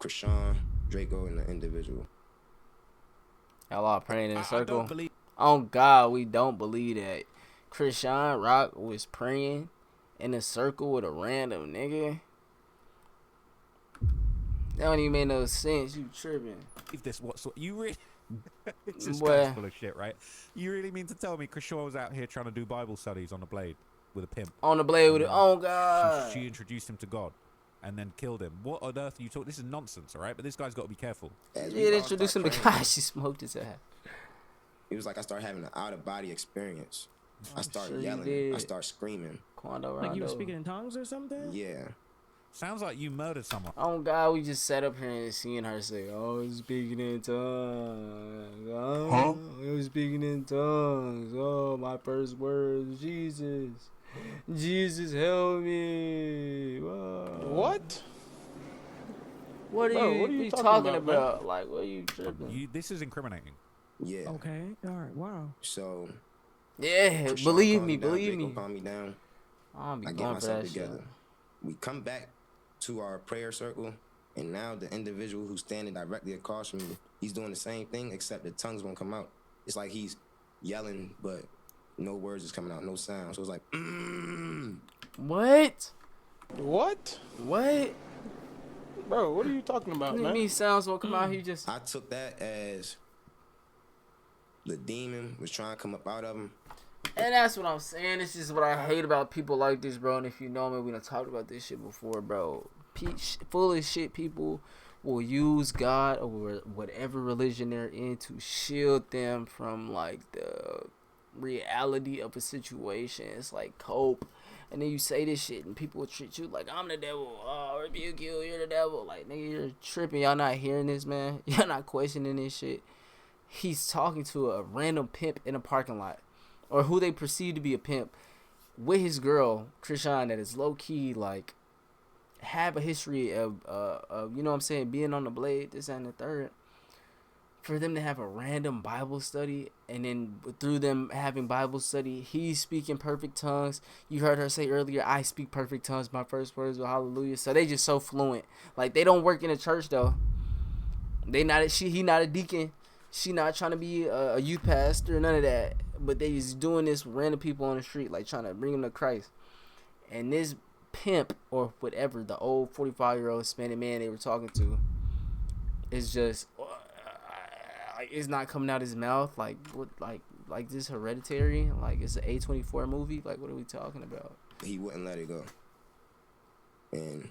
Chrisean, Draco, and the individual. Y'all all praying in a circle. I don't believe. Oh God, we don't believe that. Chrisean Rock was praying in a circle with a random nigga. That don't even make no sense. You tripping? If this what you really? It's just Boy. full of shit, right? You really mean to tell me Chrisean was out here trying to do Bible studies on the blade with a pimp? On the blade with it. Oh God. She introduced him to God and then killed him. What on earth are you talking? This is nonsense, all right? But this guy's got to be careful. Yeah, introduced him to God. She smoked his ass. It was like I started having an out-of-body experience. I started sure you yelling. did. I started screaming. Like you were speaking in tongues or something? Yeah. Sounds like you murdered someone. Oh God, we just sat up here and seeing her say, "Oh, speaking in tongues." Oh, Huh? I was speaking in tongues. Oh, my first words, Jesus, Jesus, help me. Whoa. What? What are Bro, you, what are you you talking talking about, man? about? Like, what are you tripping? This is incriminating. Yeah. Okay. All right. Wow. So. Yeah, Chrisean believe calmed me, down, believe Draco me. calmed me down. I'll be I get going for myself that together. shit. We come back to our prayer circle, and now the individual who's standing directly across from me, he's doing the same thing, except the tongues won't come out. It's like he's yelling, but no words is coming out, no sound. So it's like, What? What? What? Bro, what are you talking about, What do you man? mean sounds won't come out? He just. I took that as the demon was trying to come up out of him. And that's what I'm saying. This is what I hate about people like this, bro. And if you know me, we done talked about this shit before, bro. Full of shit people will use God or whatever religion they're in to shield them from, like, the reality of a situation. It's like cope. And then you say this shit and people will treat you like, I'm the devil. Oh, rebuke you. You're the devil. Like, nigga, you're tripping. Y'all not hearing this, man? Y'all not questioning this shit. He's talking to a random pimp in a parking lot, or who they perceive to be a pimp, with his girl, Chrisean, that is low-key, like, have a history of, you know what I'm saying, being on the blade, this and the third. For them to have a random Bible study, and then through them having Bible study, he's speaking perfect tongues. You heard her say earlier, I speak perfect tongues, my first words were hallelujah. So they just so fluent. Like, they don't work in a church, though. He not a deacon. She not trying to be a youth pastor, none of that. But they just doing this with random people on the street, like trying to bring them to Christ. And this pimp, or whatever, the old 45-year-old Hispanic man they were talking to, it's just it's not coming out his mouth. Like what? Like this Hereditary? Like it's an A24 movie? Like what are we talking about? He wouldn't let it go, and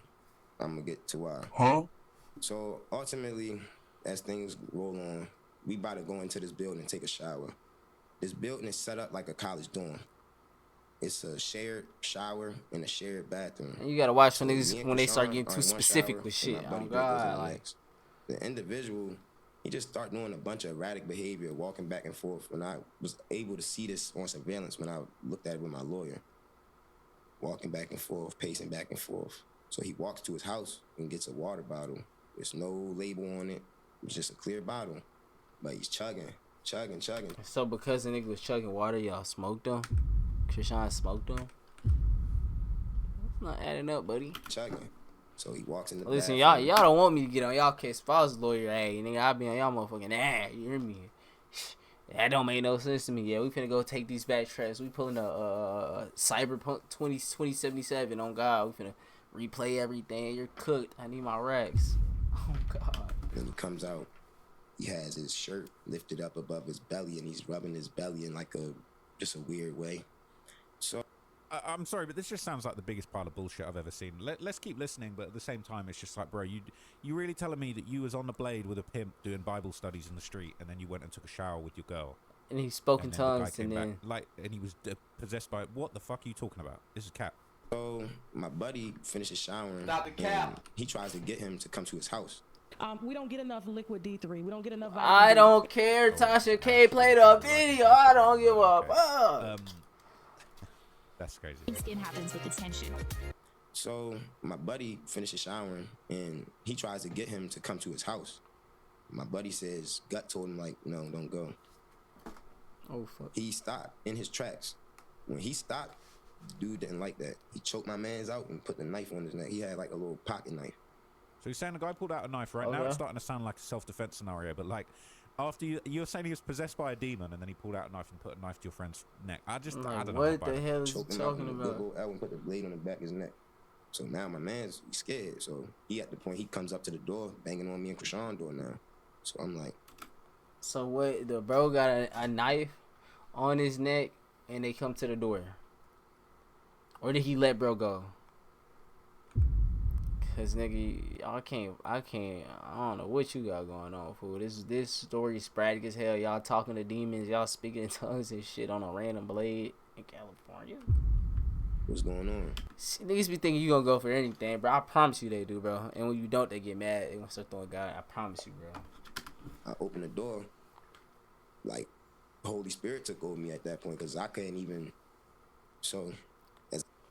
I'm gonna get to why. Huh? So ultimately, as things roll on, we about to go into this building and take a shower. This building is set up like a college dorm. It's a shared shower and a shared bathroom. And you gotta watch So when niggas me and when they Chrisean start getting are too in one specific shower, with and shit. my Oh buddy Drake goes in God, the like next. The individual, he just started doing a bunch of erratic behavior, walking back and forth. When I was able to see this on surveillance, when I looked at it with my lawyer, walking back and forth, pacing back and forth. So he walks to his house and gets a water bottle. There's no label on it. It's just a clear bottle. But he's chugging. so because the nigga was chugging water, y'all smoked him. Chrisean smoked him. It's not adding up, buddy. Chugging. So he walks in the Listen, bathroom. y'all don't want me to get on y'all case. If I was a lawyer, hey, nigga, I'd be on y'all motherfucking ass. You hear me? That don't make no sense to me. Yeah, we finna go take these back tracks. We pulling a Cyberpunk 2077 on God. We finna replay everything. You're cooked. I need my racks. Oh God. When he comes out, he has his shirt lifted up above his belly, and he's rubbing his belly in like just a weird way. So I'm sorry, but this just sounds like the biggest pile of bullshit I've ever seen. Let's keep listening, but at the same time, it's just like, bro, you really telling me that you was on the blade with a pimp doing Bible studies in the street, and then you went and took a shower with your girl, And he spoke in and then the guy tongues, came and back, then like, and he was possessed by what the fuck are you talking about? This is cap. So my buddy finishes showering. Stop the cap. And he tries to get him to come to his house. We don't get enough liquid D3. We don't get enough. I vitamin D. don't care. Tasha K played a video. I don't give a fuck. That's crazy. Skin happens with the tension. So my buddy finishes showering, and he tries to get him to come to his house. My buddy says, gut told him, like, no, don't go. Oh, fuck. He stopped in his tracks. When he stopped, the dude didn't like that. He choked my man's out and put the knife on his neck. He had like a little pocket knife. So you're saying the guy pulled out a knife, right? Now it's starting to sound like a self-defense scenario, but like, after you're saying he was possessed by a demon, and then he pulled out a knife and put a knife to your friend's neck. I don't know. What the hell is he Choked him out talking with a about? big old L and put the blade on the back of his neck. So now my man's scared. So he at the point he comes up to the door, banging on me and Chrisean door now. So I'm like, So what? The bro got a knife on his neck, and they come to the door, or did he let bro go? Cause nigga, I don't know what you got going on, fool. This story sporadic as hell. Y'all talking to demons, y'all speaking in tongues and shit on a random blade in California. what's going on? See, niggas be thinking you gonna go for anything, bro. I promise you they do, bro. And when you don't, they get mad. They gonna start throwing God. I promise you, bro. I opened the door, like the Holy Spirit took over me at that point because I couldn't even. So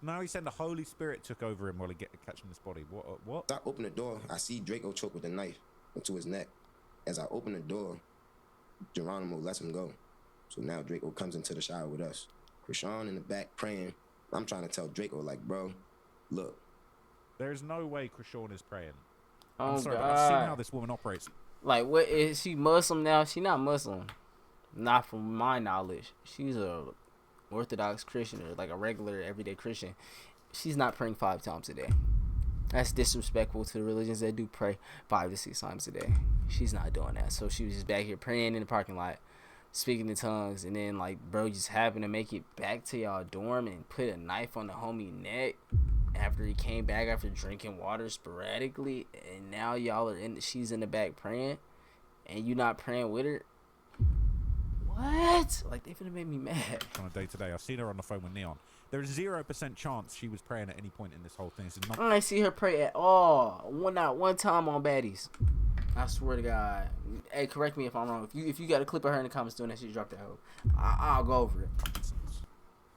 now he's saying the Holy Spirit took over him while he catching this body. What? I open the door, I see Draco choke with a knife into his neck. As I open the door, Geronimo lets him go. So now Draco comes into the shower with us. Chrisean in the back praying. I'm trying to tell Draco, like, bro, look. There's no way Chrisean is praying. Oh, I'm sorry, God. but I've seen how this woman operates. Like, what is she Muslim now? She not Muslim. Not from my knowledge. She's a Orthodox Christian, or like a regular everyday Christian. She's not praying 5 times a day. That's disrespectful to the religions that do pray 5 to 6 times a day. She's not doing that. So she was just back here praying in the parking lot, speaking in tongues, and then like bro just happened to make it back to y'all dorm and put a knife on the homie neck after he came back after drinking water sporadically, and now y'all are she's in the back praying, and you not praying with her. What? Like, they finna make me mad. On a day today, I seen her on the phone with Neon. There's 0% chance she was praying at any point in this whole thing. I ain't see her pray at all. Not one time on baddies. I swear to God. Hey, correct me if I'm wrong. If you got a clip of her in the comments doing that shit, drop that hoe. I'll go over it.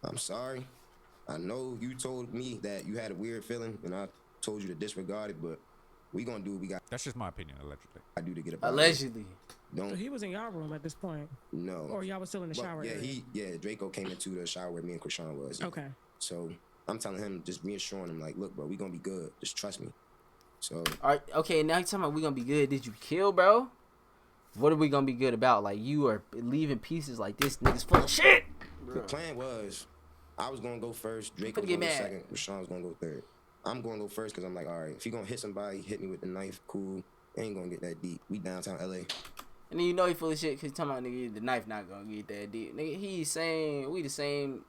I'm sorry. I know you told me that you had a weird feeling, and I told you to disregard it, but we gonna do what we got. That's just my opinion, allegedly. I do to get about allegedly. Don't. So he was in y'all room at this point. No. Or y'all was still in the shower. Yeah, Draco came into the shower where me and Chrisean was. Okay. So I'm telling him, just reassuring him, like, look, bro, we gonna be good. Just trust me. So. All right. Okay. Now you talking about we gonna be good. Did you kill, bro? What are we gonna be good about? Like, you are leaving pieces like this nigga's full of shit. The plan was, I was gonna go first. Draco was gonna go second. Chrisean was gonna go third. I'm gonna go first because I'm like, all right, if he gonna hit somebody, hit me with the knife, cool. Ain't gonna get that deep. We downtown LA. And then you know he full of shit because talking about nigga the knife not gonna get that deep. Nigga, he's saying we the same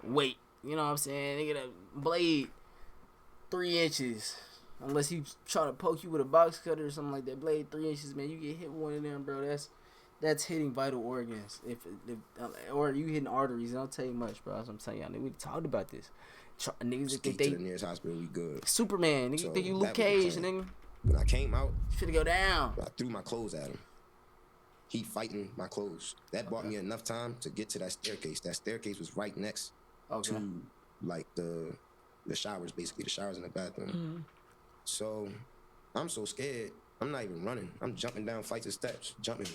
weight. You know what I'm saying? Nigga, the blade 3 inches. Unless he trying to poke you with a box cutter or something like that. Blade 3 inches, man. You get hit with one of them, bro. That's hitting vital organs. If or you hitting arteries. It don't take much, bro. That's what I'm telling y'all. Nigga, we talked about this. Niggas think they to the nearest hospital. We good. Superman. Nigga, So think you Luke Cage, nigga. When I came out, finna go down. I threw my clothes at him. He fighting my clothes. That bought me enough time to get to that staircase. That staircase was right next to like the showers, basically the showers in the bathroom. So I'm so scared. I'm not even running. I'm jumping down flights of steps, jumping.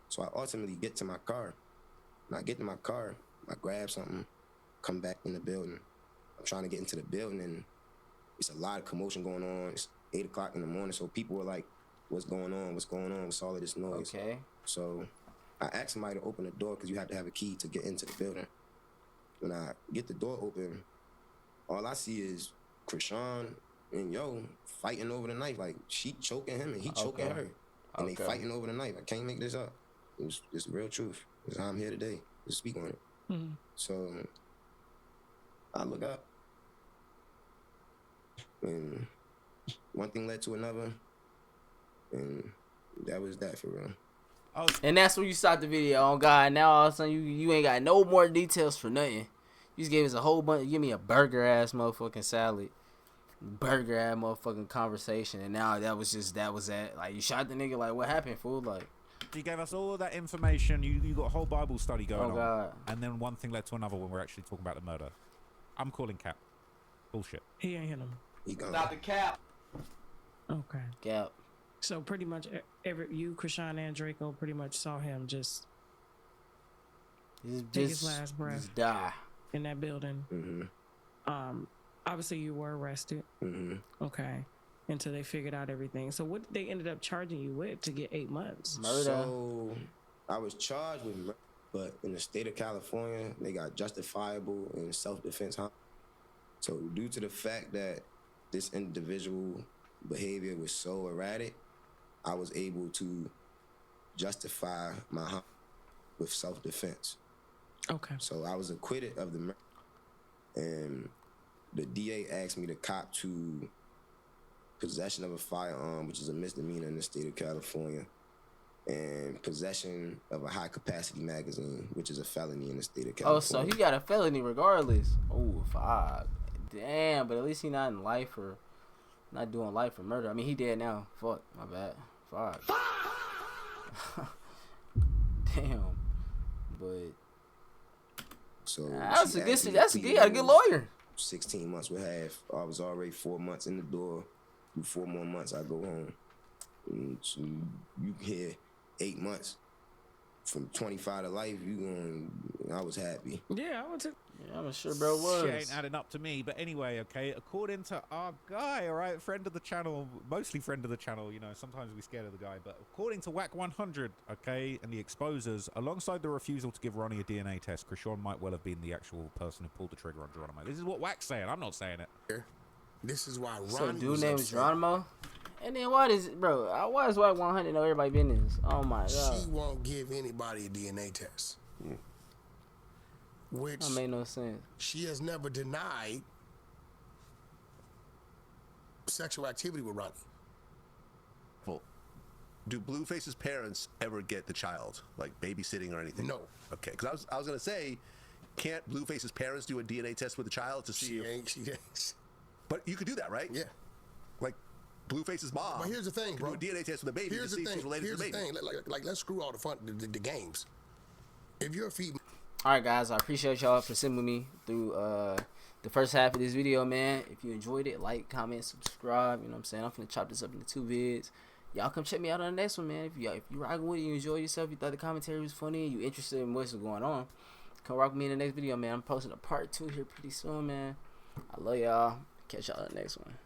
So I ultimately get to my car. When I get to my car, I grab something, come back in the building. I'm trying to get into the building, and it's a lot of commotion going on. It's 8 o'clock in the morning, so people were like, what's going on? What's all of this noise? Okay. So I asked somebody to open the door because you have to have a key to get into the building. When I get the door open, all I see is Chrisean and Yo fighting over the knife. Like, she choking him and he choking her. And they fighting over the knife. I can't make this up. It's real truth. It's how I'm here today to speak on it. So I look up, and one thing led to another, and that was that for real. And that's when you start the video. Oh God! Now all of a sudden you ain't got no more details for nothing. You just gave us a whole bunch. Give me a burger ass motherfucking salad, burger ass motherfucking conversation, and now that was that. Like, you shot the nigga. Like, what happened, fool? Like, you gave us all of that information. You got a whole Bible study going on. God. And then one thing led to another when we're actually talking about the murder. I'm calling cap. Bullshit. He ain't hit him. He gone. Stop the cap. Okay. Cap. So pretty much you, Chrisean, and Draco pretty much saw him just take his last breath. Just die. In that building. Obviously you were arrested. Okay. Until they figured out everything. So what did they ended up charging you with to get 8 months? Murder. So I was charged with murder, but in the state of California, they got justifiable and self-defense. So due to the fact that this individual behavior was so erratic, I was able to justify my harm with self-defense. Okay. So I was acquitted of the murder, and the DA asked me to cop to possession of a firearm, which is a misdemeanor in the state of California, and possession of a high-capacity magazine, which is a felony in the state of California. Oh, so he got a felony regardless. Oh, fuck. Damn, but at least he not in life or not doing life for murder. I mean, he dead now. Fuck, my bad. Fuck. Damn. But so that's a good. You got a good lawyer. 16 months with half. I was already 4 months in the door. Do 4 more months, I go home. And so you hear 8 months from 25 to life. I was happy. Yeah, I would take. Yeah, I'm sure, bro. Was. She ain't adding up to me, but anyway, okay. According to our guy, all right, friend of the channel, mostly friend of the channel. You know, sometimes we scared of the guy, but according to Whack 100, okay, and the exposers, alongside the refusal to give Ronnie a DNA test, Chrisean might well have been the actual person who pulled the trigger on Geronimo. This is what Whack's saying. I'm not saying it. This is why Ronnie. So dude named Geronimo. And then why is Whack 100 know everybody business? Oh my God. She won't give anybody a DNA test. Which that made no sense. She has never denied sexual activity with Ronnie. Well, do Blueface's parents ever get the child, like babysitting or anything? No. Okay, because I was gonna say, can't Blueface's parents do a DNA test with the child to see? She ain't. But you could do that, right? Yeah. Like Blueface's mom. But here's the thing, bro. Do a DNA test with the baby to see if she's related to the baby. Here's the thing. Like let's screw all the fun, the games. If you're a female. All right, guys, I appreciate y'all for sitting with me through the first half of this video, man. If you enjoyed it, like, comment, subscribe. You know what I'm saying? I'm finna chop this up into 2 vids. Y'all come check me out on the next one, man. If you rocking with it, you enjoy yourself, you thought the commentary was funny, you interested in what's going on, come rock with me in the next video, man. I'm posting a part 2 here pretty soon, man. I love y'all. Catch y'all in the next one.